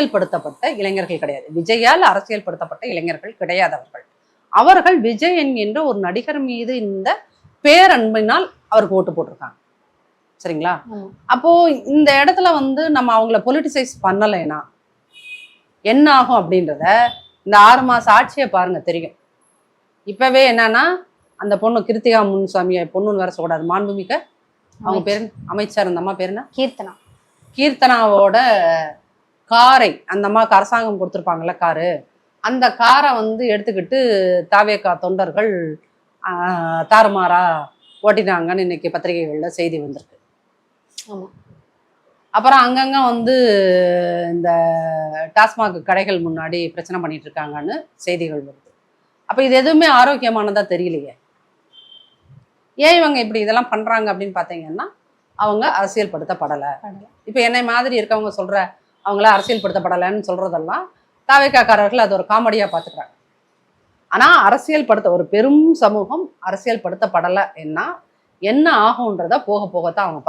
அரசியல்படுத்தப்பட்ட இளைஞர்கள் கிடையாது. விஜயால் அரசியல்படுத்தப்பட்ட இளைஞர்கள் கிடையாதவர்கள். அவர்கள் விஜய் என்கின்ற ஒரு நடிகர் மீது இந்த பேரன்பினால் அவருக்கு ஓட்டு போட்டிருக்காங்க. சரிங்களா? அப்போ இந்த இடத்துல நம்ம அவங்கள பொலிட்டிசைஸ் பண்ணலைன்னா என்ன ஆகும் அப்படின்றத இந்த 6 மாச ஆட்சியை பாருங்க தெரியும். இப்பவே என்னன்னா அந்த பொண்ணு கிருத்திகா முனுசாமி பொண்ணுன்னு வேற சொல்லக்கூடாது, மாண்புமிக்க அவங்க பேரு அமைச்சர், அந்த அம்மா பேரு என்ன, கீர்த்தனாவோட காரை அந்த அம்மாவுக்கு அரசாங்கம் கொடுத்துருப்பாங்கல்ல காரு, அந்த காரை எடுத்துக்கிட்டு தாவேகா தொண்டர்கள் தாறுமாறா ஓட்டினாங்கன்னு இன்னைக்கு பத்திரிகைகள்ல செய்தி வந்திருக்கு. அப்புறம் அங்கங்க இந்த டாஸ்மாக் கடைகள் முன்னாடி பிரச்சனை பண்ணிட்டு இருக்காங்கன்னு செய்திகள் வருது. அப்ப இது எதுவுமே ஆரோக்கியமானதா தெரியலையே. ஏன் இவங்க இப்படி இதெல்லாம் பண்றாங்க அப்படின்னு பாத்தீங்கன்னா அவங்க அரசியல்படுத்தப்படலை. இப்ப என்னை மாதிரி இருக்கவங்க சொல்ற அவங்கள அரசியல்படுத்தப்படலைன்னு சொல்றதெல்லாம் தாவேக்காரர்கள் அது ஒரு காமெடியா பாத்துக்கிறாங்க. ஆனா ஒரு பெரும் சமூகம் அரசியல்படுத்தப்படலைன்னா என்ன ஆகும்ன்றத போக போகத்தான் அவங்க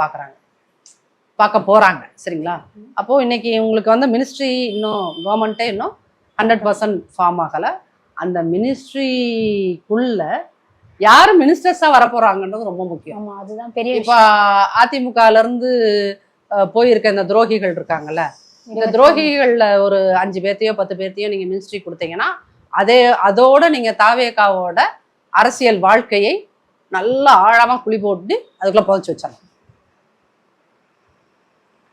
பார்க்க போறாங்க. சரிங்களா? அப்போ இன்னைக்கு உங்களுக்கு மினிஸ்ட்ரி இன்னும் கவர்மெண்ட்டே இன்னும் 100% ஃபார்ம் ஆகலை. அந்த மினிஸ்ட்ரிக்குள்ள யாரு மினிஸ்டர்ஸா வர போறாங்கன்றது ரொம்ப முக்கியம். அதுதான் பெரிய. இப்ப அதிமுகல இருந்து போயிருக்க இந்த துரோகிகள் இருக்காங்கல்ல, இந்த துரோகிகள்ல ஒரு 5 பேர்த்தையோ 10 பேர்த்தையோ நீங்க மினிஸ்ட்ரி கொடுத்தீங்கன்னா அதோட நீங்க தாவேகாவோட அரசியல் வாழ்க்கையை நல்லா ஆழமா குழி போட்டு அதுக்குள்ள புதைச்சு வச்சாங்க.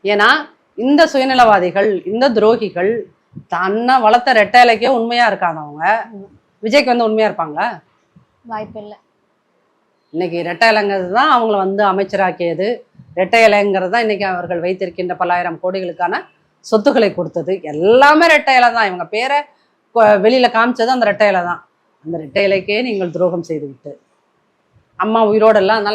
ஏன்னா இந்த சுயநலவாதிகள், இந்த துரோகிகள் தன்னை வளர்த்த ரெட்டைலைக்கே உண்மையா இருக்காதவங்க விஜய்க்கு உண்மையா இருப்பாங்க? வாய்ப்பு இல்லை. இன்னைக்கு ரெட்டை இலைங்கிறது தான் அவங்கள அமைச்சராக்கியது. ரெட்டை இலைங்கிறது தான் இன்னைக்கு அவர்கள் வைத்திருக்கின்ற பல்லாயிரம் கோடிகளுக்கான சொத்துக்களை கொடுத்தது. எல்லாமே ரெட்டை இலை தான். இவங்க பேரை வெளியில காமிச்சது அந்த ரெட்டை இலை தான். அந்த ரெட்டை இலைக்கே நீங்கள் துரோகம் செய்து விட்டு அம்மா உயிரோடு எல்லாம். அதனால